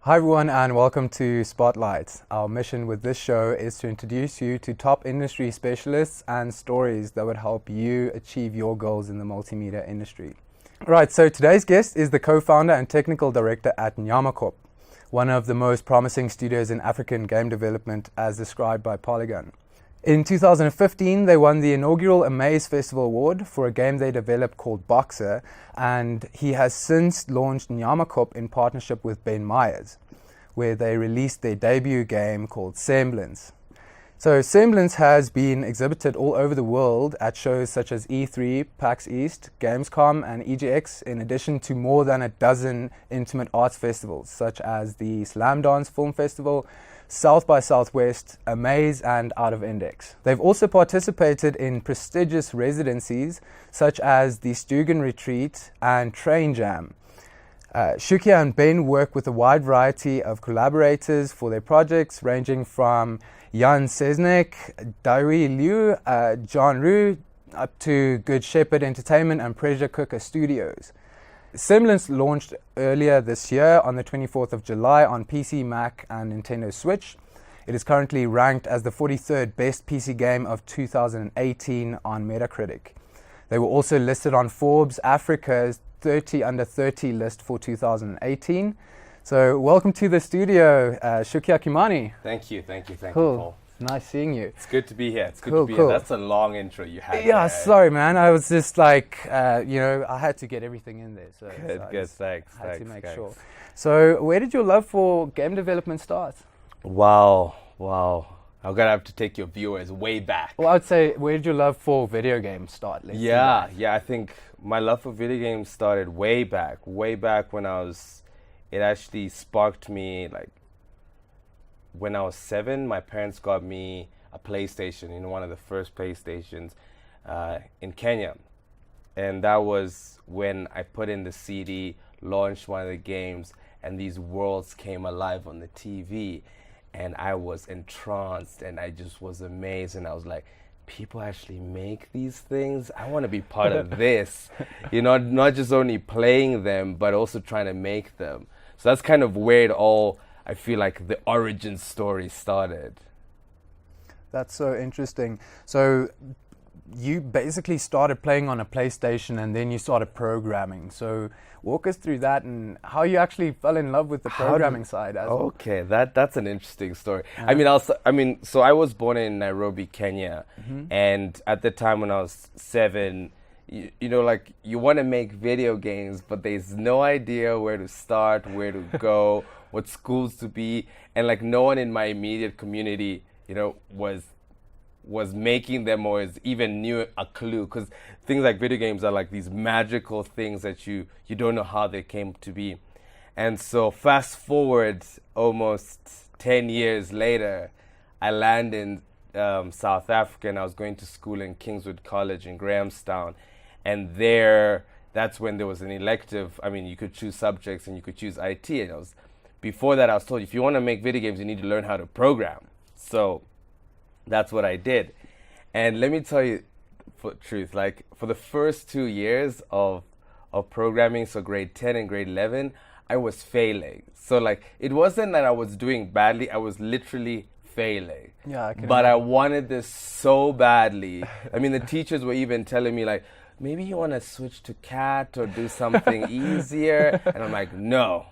Hi everyone and welcome to SPOTLiGHT. Our mission with this show is to introduce you to top industry specialists and stories that would help you achieve your goals in the multimedia industry. Right, so today's guest is the co-founder and technical director at Nyama Corp, one of the most promising studios in African game development as described by Polygon. In 2015, they won the inaugural Amaze Festival Award for a game they developed called Boxer, and he has since launched Nyama Corp in partnership with Ben Myers, where they released their debut game called Semblance. So Semblance has been exhibited all over the world at shows such as E3, PAX East, Gamescom and EGX, in addition to more than a dozen intimate arts festivals such as the Slam Dance Film Festival, South by Southwest, Amaze and Out of Index. They've also participated in prestigious residencies such as the Stugan Retreat and Train Jam. Cukia and Ben work with a wide variety of collaborators for their projects, ranging from Jan Sesnek, Daiwi Liu, John Rue, up to Good Shepherd Entertainment and Pressure Cooker Studios. Semblance launched earlier this year on the 24th of July on PC, Mac and Nintendo Switch. It is currently ranked as the 43rd best PC game of 2018 on Metacritic. They were also listed on Forbes Africa's 30 under 30 list for 2018. So welcome to the studio, Cukia, Kimani. Thank you, Cool. Paul. Nice seeing you. It's good to be here. Cool. That's a long intro you had. Yeah, there. sorry man, I was just like, I had to get everything in there. So Good, thanks. I had to make sure. So where did your love for game development start? Wow. I'm gonna have to take your viewers way back. Well, I would say, where did your love for video games start? Yeah, I think my love for video games started way back when it actually sparked me, like, when I was 7, my parents got me a PlayStation, one of the first PlayStations in Kenya. And that was when I put in the CD, launched one of the games, and these worlds came alive on the TV. And I was entranced, and I just was amazed, and I was like, people actually make these things? I want to be part of this. Not just only playing them, but also trying to make them. So that's kind of where it all, I feel like the origin story started. That's so interesting. So you basically started playing on a PlayStation and then you started programming. So walk us through that and how you actually fell in love with the programming side as well. Okay, that's an interesting story. Yeah. So I was born in Nairobi, Kenya, and at the time when I was 7, you want to make video games, but there's no idea where to start, where to go, what schools to be, and like no one in my immediate community, was making them or even knew a clue, because things like video games are like these magical things that you don't know how they came to be. And so fast forward almost 10 years later, I landed in South Africa, and I was going to school in Kingswood College in Grahamstown. And that's when there was an elective. You could choose subjects and you could choose IT. And before that, I was told, if you want to make video games, you need to learn how to program. So that's what I did. And let me tell you for truth, like for the first 2 years of programming, so grade 10 and grade 11, I was failing. So like, it wasn't that I was doing badly, I was literally failing. Yeah, but I wanted this so badly. The teachers were even telling me like, maybe you want to switch to CAT or do something easier. And I'm like, no,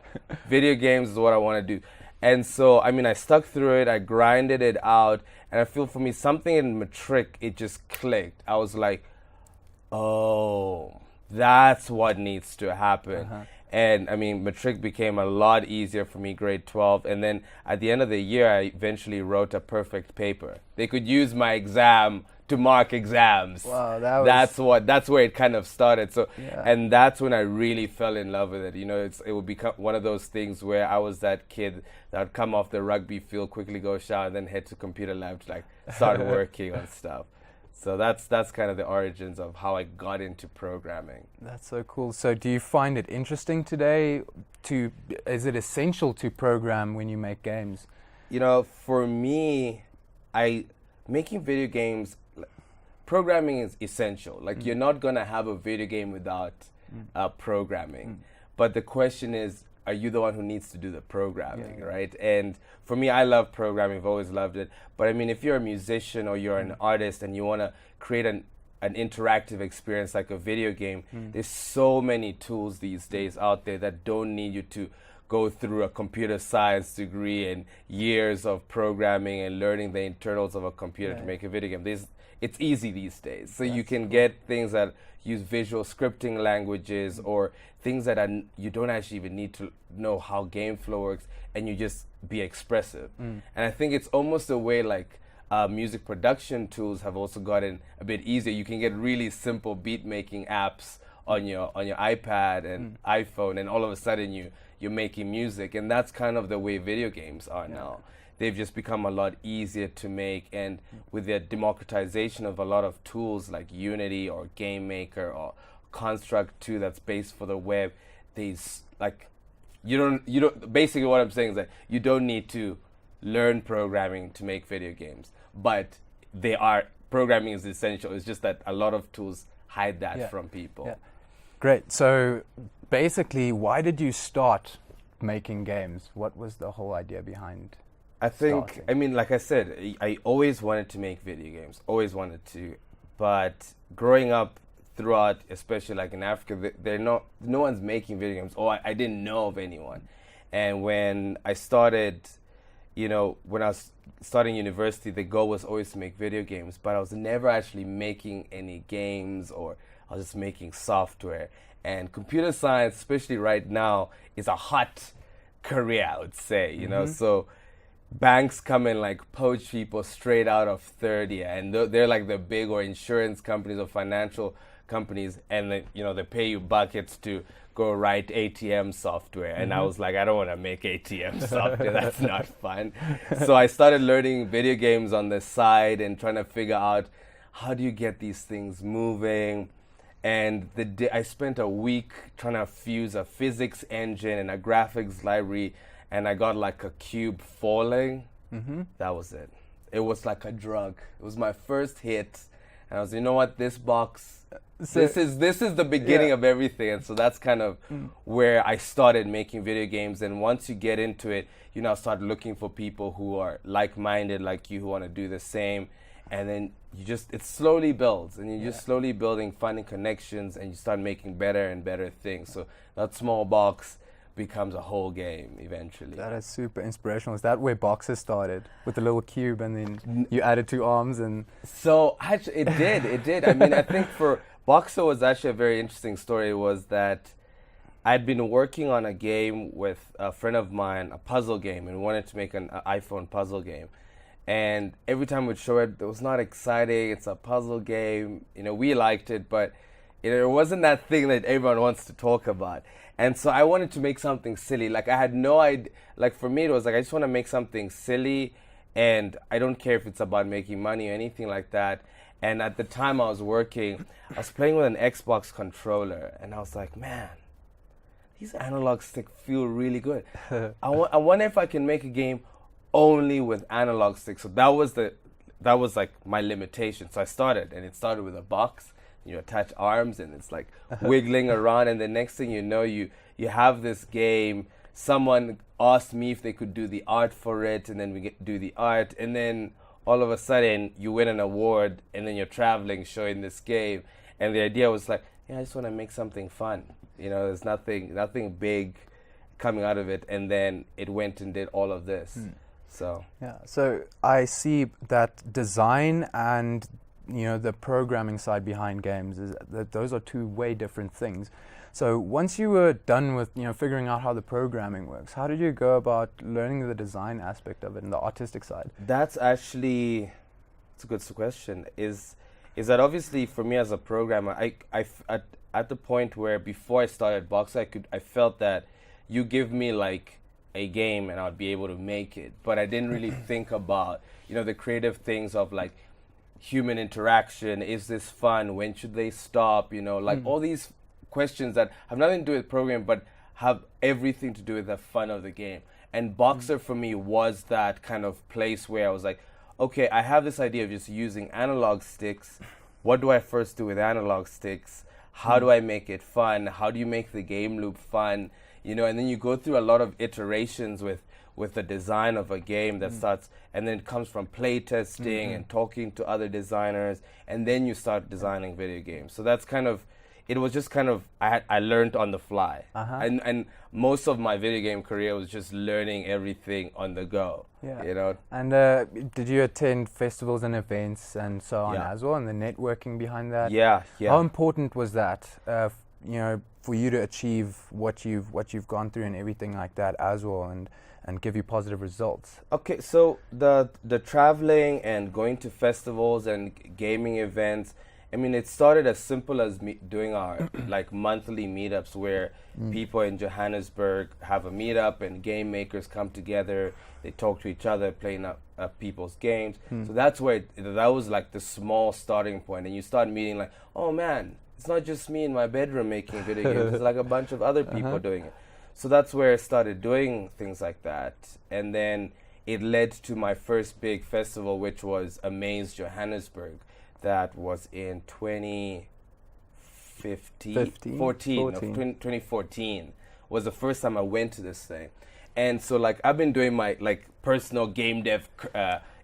video games is what I want to do. And so, I stuck through it, I grinded it out, and I feel for me, something in matric, it just clicked. I was like, oh, that's what needs to happen. And matric became a lot easier for me, grade 12. And then at the end of the year, I eventually wrote a perfect paper. They could use my exam to mark exams. Wow, that's where it kind of started. So, yeah. And that's when I really fell in love with it. It would become one of those things where I was that kid that would come off the rugby field, quickly go shower, and then head to computer lab to start working on stuff. So that's kind of the origins of how I got into programming. That's so cool. So do you find it interesting today? Is it essential to program when you make games? For me, making video games, programming is essential. You're not going to have a video game without programming. But the question is, are you the one who needs to do the programming, right? And for me, I love programming. I've always loved it. But I mean, if you're a musician or you're an artist and you want to create an interactive experience like a video game, there's so many tools these days out there that don't need you to go through a computer science degree and years of programming and learning the internals of a computer to make a video game. It's easy these days. So you can get things that use visual scripting languages or things that you don't actually even need to know how game flow works, and you just be expressive. And I think it's almost a way like music production tools have also gotten a bit easier. You can get really simple beat making apps on your iPad and iPhone, and all of a sudden you're making music. And that's kind of the way video games are now. They've just become a lot easier to make, and with the democratization of a lot of tools like Unity or Game Maker or Construct 2 that's based for the web, you don't basically what I'm saying is that you don't need to learn programming to make video games, but programming is essential. It's just that a lot of tools hide that from people. Yeah. Great. So basically, why did you start making games? What was the whole idea behind I think, starting? I mean, like I said, I always wanted to make video games, always wanted to. But growing up throughout, especially like in Africa, no one's making video games, or I didn't know of anyone. And when I started, when I was starting university, the goal was always to make video games, but I was never actually making any games, or I was just making software. And computer science, especially right now, is a hot career, I would say, so banks come and like poach people straight out of third year, and they're like the big or insurance companies or financial companies, and they pay you buckets to go write ATM software. And I was like, I don't want to make ATM software. That's not fun. So I started learning video games on the side and trying to figure out how do you get these things moving. And I spent a week trying to fuse a physics engine and a graphics library, and I got like a cube falling. That was it. It was like a drug. It was my first hit, and I was, this box, this is the beginning of everything. And so that's kind of where I started making video games. And once you get into it, I start looking for people who are like-minded like you, who want to do the same. And then it slowly builds, and you're just slowly building, finding connections, and you start making better and better things. So that small box becomes a whole game eventually. That is super inspirational. Is that where Boxer started, with the little cube, and then you added 2 arms? And so actually it did. I mean, I think for Boxer was actually a very interesting story. Was that I'd been working on a game with a friend of mine, a puzzle game, and wanted to make an iPhone puzzle game. And every time we'd show it was not exciting. It's a puzzle game. We liked it, but it wasn't that thing that everyone wants to talk about. And so I wanted to make something silly. Like, I had no idea. Like, for me, it was like, I just want to make something silly, and I don't care if it's about making money or anything like that. And at the time I was working, I was playing with an Xbox controller, and I was like, man, these analog sticks feel really good. I wonder if I can make a game only with analog sticks. So that was like my limitation. So I started, and it started with a box. You attach arms, and it's like wiggling around, and the next thing you know, you have this game. Someone asked me if they could do the art for it, and then we do the art, and then all of a sudden you win an award, and then you're traveling showing this game. And the idea was like, I just want to make something fun. There's nothing big coming out of it, and then it went and did all of this. So I see that design and the programming side behind games is that those are 2 way different things. So once you were done with figuring out how the programming works, how did you go about learning the design aspect of it and the artistic side? That's actually, it's a good question. Is that obviously for me as a programmer, I at the point where before I started Boxer, I felt that you give me like a game and I'd be able to make it, but I didn't really think about the creative things of like human interaction. Is this fun? When should they stop? All these questions that have nothing to do with programming but have everything to do with the fun of the game. And Boxer for me was that kind of place where I was like, okay, I have this idea of just using analog sticks. What do I first do with analog sticks? How do I make it fun? How do you make the game loop fun? you know, and then you go through a lot of iterations with the design of a game that starts, and then it comes from play testing and talking to other designers, and then you start designing video games. So that's kind of, it was just kind of, I learned on the fly. And most of my video game career was just learning everything on the go, you know. And did you attend festivals and events and so on as well, and the networking behind that? Yeah. How important was that, you know, for you to achieve what you've gone through and everything like that as well, and give you positive results? Okay, so the traveling and going to festivals and gaming events, I mean, it started as simple as doing our like monthly meetups where people in Johannesburg have a meetup and game makers come together. They talk to each other, playing up people's games. So that's where that was like the small starting point. And you start meeting like, oh man, it's not just me in my bedroom making video games. There's like a bunch of other people doing it. So that's where I started doing things like that. And then it led to my first big festival, which was Amaze Johannesburg. That was in 2014 was the first time I went to this thing. And so like I've been doing my like personal game dev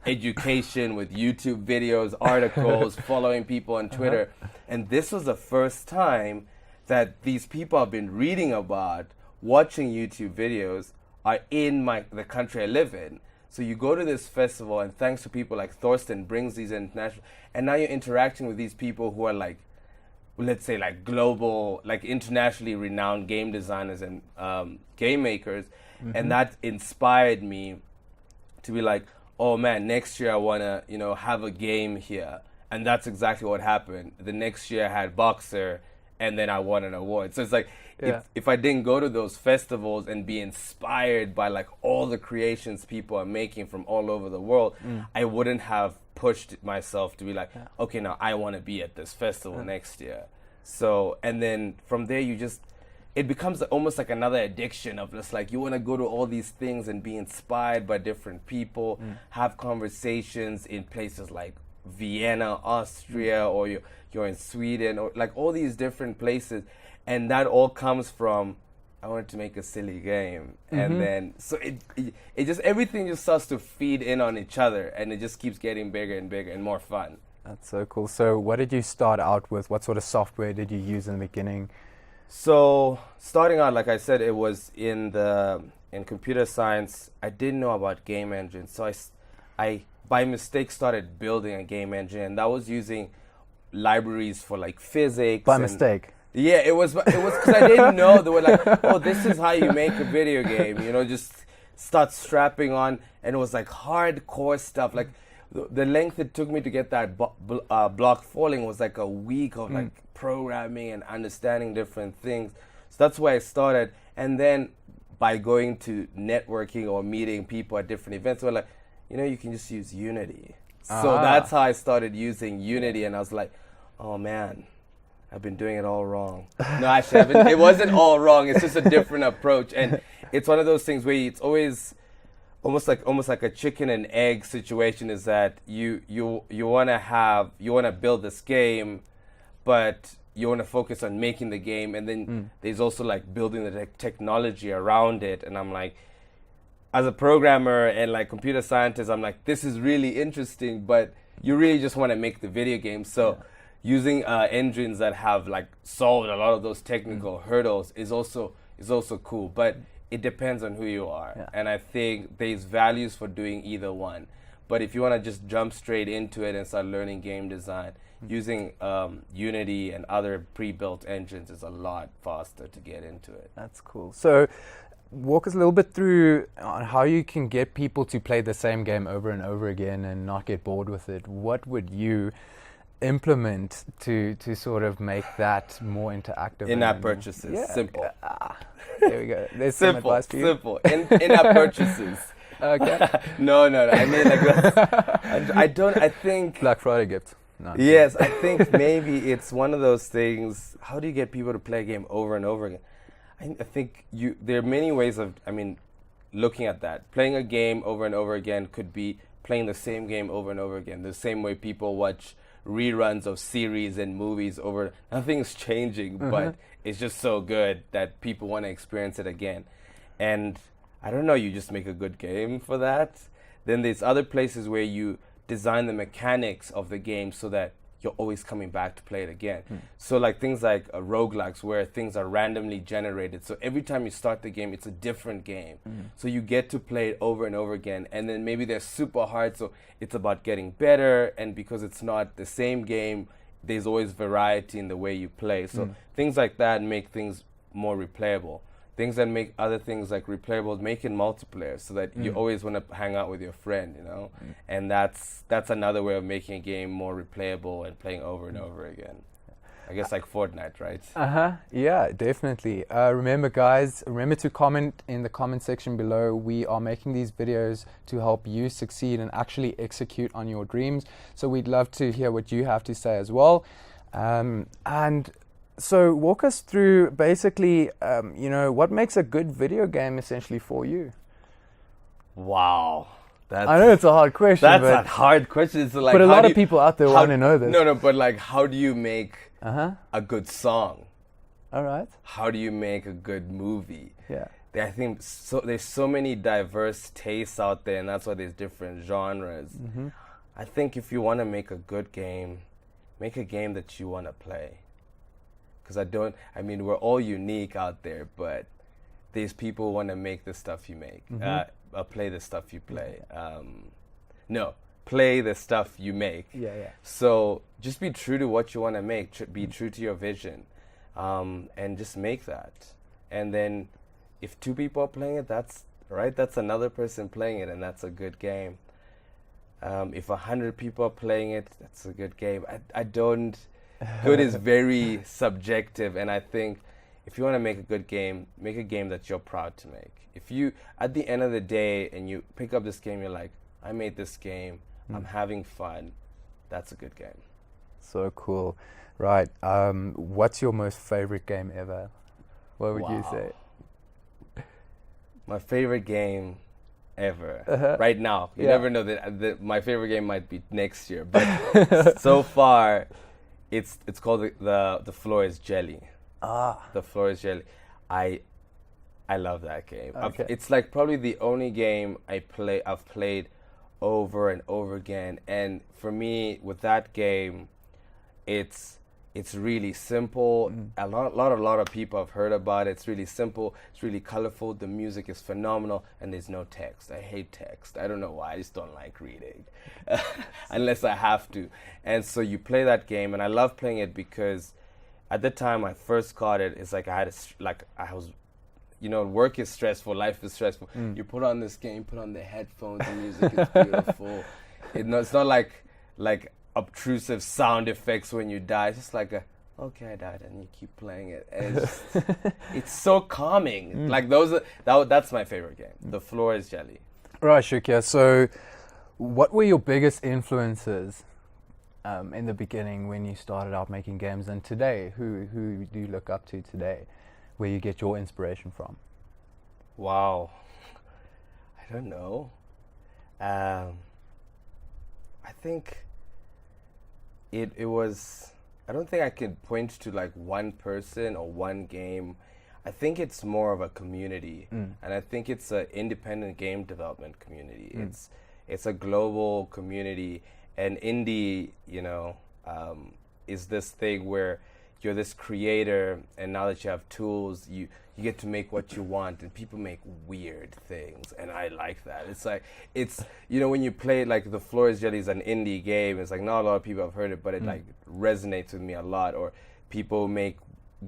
education with YouTube videos, articles, following people on Twitter. And this was the first time that these people I've been reading about, watching YouTube videos, are in the country I live in. So you go to this festival, and thanks to people like Thorsten brings these international, and now you're interacting with these people who are like, let's say like global, like internationally renowned game designers and game makers. And that inspired me to be like, oh man, next year I want to, you know, have a game here. And that's exactly what happened. The next year I had Boxer, and then I won an award. So it's like, if I didn't go to those festivals and be inspired by like all the creations people are making from all over the world, I wouldn't have pushed myself to be like, okay, now I want to be at this festival next year. So, and then from there it becomes almost like another addiction of just like, you want to go to all these things and be inspired by different people, have conversations in places like Vienna, Austria, or you're in Sweden, or like all these different places. And that all comes from, I wanted to make a silly game. And then, so it just, everything just starts to feed in on each other, and it just keeps getting bigger and bigger and more fun. That's so cool. So what did you start out with? What sort of software did you use in the beginning? So starting out, like I said, it was in computer science. I didn't know about game engines. So I by mistake started building a game engine, and that was using libraries for like physics. By mistake? Yeah, it was because I didn't know. They were like, oh, this is how you make a video game, you know, just start strapping on. And it was like hardcore stuff. Like the length it took me to get that block falling was like a week of like programming and understanding different things. So that's where I started. And then by going to networking or meeting people at different events, we're like, you know, you can just use Unity. So that's how I started using Unity. And I was like, oh man, I've been doing it all wrong. No, actually, it wasn't all wrong. It's just a different approach. And it's one of those things where it's always almost like a chicken and egg situation, is that you want to build this game, but you want to focus on making the game, and then there's also like building the technology around it. And I'm like, as a programmer and like computer scientist, I'm like, this is really interesting, but you really just want to make the video game. So using engines that have like solved a lot of those technical hurdles is also cool, but it depends on who you are. And I think there's values for doing either one. But if you want to just jump straight into it and start learning game design, using Unity and other pre-built engines is a lot faster to get into it. That's cool. So walk us a little bit through on how you can get people to play the same game over and over again and not get bored with it. What would you implement to sort of make that more interactive? In-app purchases. Simple. There we go. There's some advice for you. Simple. In-app purchases. Okay. No. I mean, like, I think Black Friday gift. No, yes, I think maybe it's one of those things. How do you get people to play a game over and over again? I think there are many ways of, looking at that. Playing a game over and over again could be playing the same game over and over again. The same way people watch reruns of series and movies over. Nothing's changing, but it's just so good that people want to experience it again. And I don't know, you just make a good game for that. Then there's other places where you design the mechanics of the game so that you're always coming back to play it again. So like things like roguelikes where things are randomly generated. So every time you start the game, it's a different game. So you get to play it over and over again. And then maybe they're super hard, so it's about getting better. And because it's not the same game, there's always variety in the way you play. So things like that make things more replayable. Things that make other things like replayable, make it multiplayer so that you always want to hang out with your friend, you know? And that's another way of making a game more replayable and playing over and over again. I guess like Fortnite, right? Yeah, definitely. Remember, guys, remember to comment in the comment section below. We are making these videos to help you succeed and actually execute on your dreams. So we'd love to hear what you have to say as well. And so walk us through basically, what makes a good video game essentially for you? Wow. I know it's a hard question. That's a hard question. It's like, but a lot of people out there want to know this. No, but like, how do you make a good song? All right. How do you make a good movie? Yeah. I think there's so many diverse tastes out there, and that's why there's different genres. I think if you want to make a good game, make a game that you want to play. Because we're all unique out there, but there's people who want to make the stuff you make, play the stuff you play. Play the stuff you make. Yeah. So just be true to what you want to make, be true to your vision, and just make that. And then if 2 people are playing it, that's another person playing it, and that's a good game. If 100 people are playing it, that's a good game. Good is very subjective, and I think if you want to make a good game, make a game that you're proud to make. If you, at the end of the day, and you pick up this game, you're like, I made this game, I'm having fun, that's a good game. So cool. Right. What's your most favorite game ever? What would you say? My favorite game ever, right now. You never know that my favorite game might be next year, but so far, it's called the Floor is Jelly. The Floor is Jelly. I love that game. Okay. It's like probably the only game I've played over and over again. And for me, with that game, it's really simple. A lot of people have heard about it. It's really simple. It's really colorful. The music is phenomenal, and there's no text. I hate text. I don't know why. I just don't like reading, unless I have to. And so you play that game, and I love playing it because at the time I first got it, it's like work is stressful, life is stressful. You put on this game, put on the headphones, the music is beautiful. It's not like obtrusive sound effects when you die. It's just like okay, I died, and you keep playing it. And it's so calming. Like that's my favorite game. The Floor is Jelly. Right, Cukia. So what were your biggest influences in the beginning when you started out making games, and today? Who do you look up to today? Where you get your inspiration from? Wow. I don't know. I think it was, I don't think I could point to like one person or one game. I think it's more of a community, and I think it's an independent game development community. It's a global community, and indie, is this thing where you're this creator, and now that you have tools, you get to make what you want, and people make weird things, and I like that. It's like, when you play like The Floor is Jelly is an indie game, it's like not a lot of people have heard it, but it like resonates with me a lot. Or people make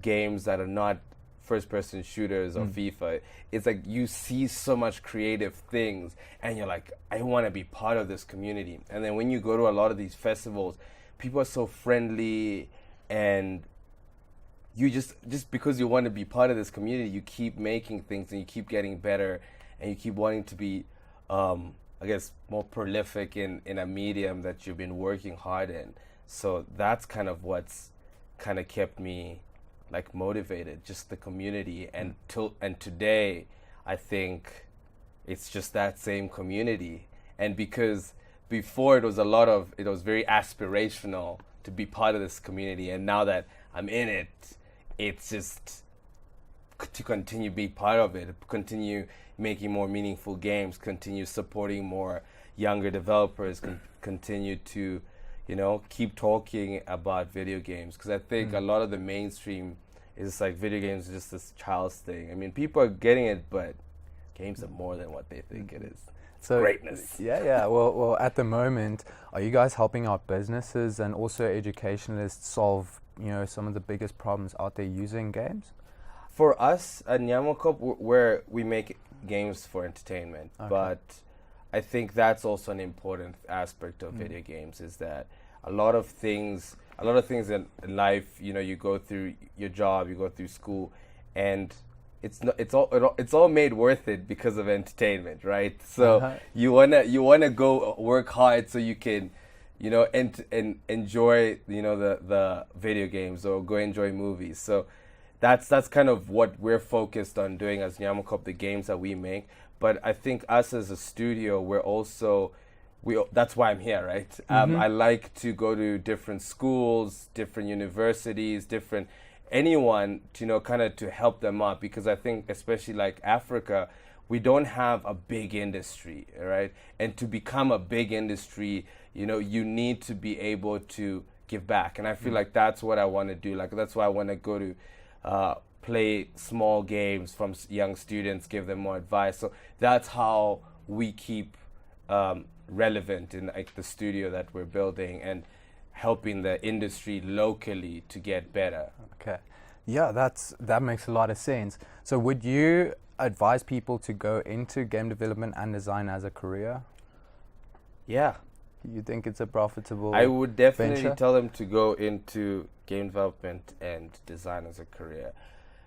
games that are not first-person shooters or FIFA. It's like you see so much creative things, and you're like, I want to be part of this community. And then when you go to a lot of these festivals, people are so friendly, and you just because you want to be part of this community, you keep making things, and you keep getting better, and you keep wanting to be, I guess, more prolific in a medium that you've been working hard in. So that's kind of what's kind of kept me like motivated, just the community. And today, I think it's just that same community. And because before it was very aspirational to be part of this community, and now that I'm in it, it's just to continue being part of it, continue making more meaningful games, continue supporting more younger developers, continue to, keep talking about video games, because I think a lot of the mainstream is like video games are just this child's thing. I mean, people are getting it, but games are more than what they think it is. So Greatness. Yeah. Well, at the moment, are you guys helping out businesses and also educationalists solve, some of the biggest problems out there using games? For us at Nyamokop, where we make games for entertainment, but I think that's also an important aspect of video games, is that a lot of things in life, you go through your job, you go through school, and it's all made worth it because of entertainment, right? So you wanna go work hard so you can, and enjoy the video games, or go enjoy movies. So that's kind of what we're focused on doing as Nyamokop, the games that we make. But I think us as a studio, that's why I'm here, right? I like to go to different schools, different universities, anyone to kind of to help them out, because I think especially like Africa, we don't have a big industry, right? And to become a big industry, you need to be able to give back, and I feel like that's what I want to do. Like that's why I want to go to play small games from young students, give them more advice. So that's how we keep relevant in like the studio that we're building, and helping the industry locally to get better. Okay. Yeah, that makes a lot of sense. So would you advise people to go into game development and design as a career? Yeah. You think it's a profitable I would definitely venture? tell them to go into game development and design as a career.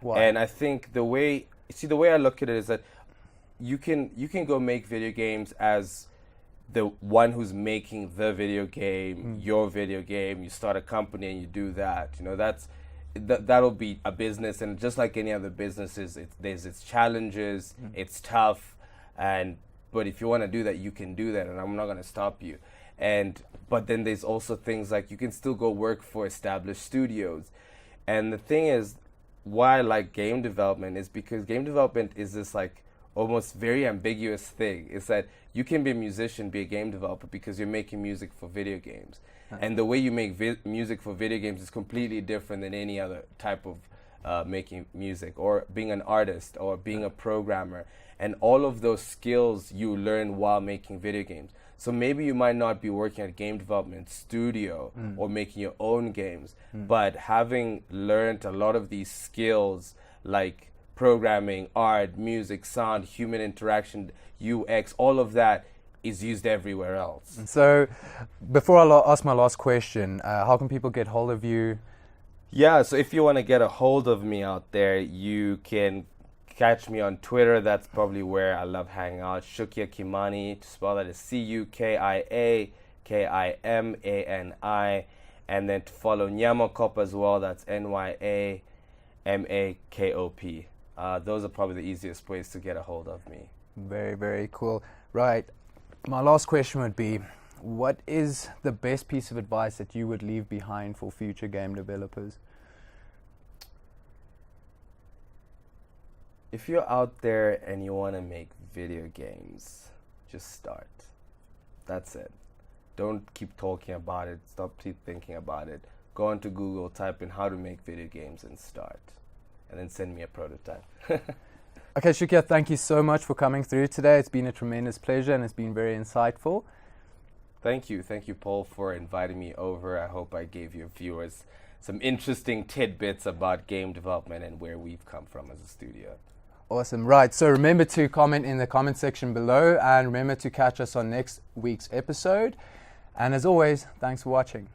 Why? And I think the way I look at it is that you can go make video games as the one who's making the video game, your video game. You start a company and you do that. That'll be a business, and just like any other businesses, there's its challenges. It's tough, but if you want to do that, you can do that, and I'm not going to stop you. But then there's also things like you can still go work for established studios. And the thing is, why I like game development is because game development is this like almost very ambiguous thing. It's that you can be a musician, be a game developer, because you're making music for video games. And the way you make music for video games is completely different than any other type of making music, or being an artist, or being a programmer. And all of those skills you learn while making video games. So maybe you might not be working at a game development studio or making your own games, but having learned a lot of these skills like programming, art, music, sound, human interaction, UX, all of that is used everywhere else. So before I ask my last question, how can people get hold of you? Yeah, so if you want to get a hold of me out there, you can catch me on Twitter. That's probably where I love hanging out. Cukia Kimani. To spell that is Cukia Kimani. And then to follow Nyamokop as well. That's Nyamakop. Those are probably the easiest ways to get a hold of me. Very, very cool. Right. My last question would be, what is the best piece of advice that you would leave behind for future game developers? If you're out there and you want to make video games, just start. That's it. Don't keep talking about it. Stop keep thinking about it. Go onto Google, type in how to make video games, and start. And then send me a prototype. Okay, Cukia, thank you so much for coming through today. It's been a tremendous pleasure, and it's been very insightful. Thank you, Paul, for inviting me over. I hope I gave your viewers some interesting tidbits about game development and where we've come from as a studio. Awesome. Right. So remember to comment in the comment section below, and remember to catch us on next week's episode. And as always, thanks for watching.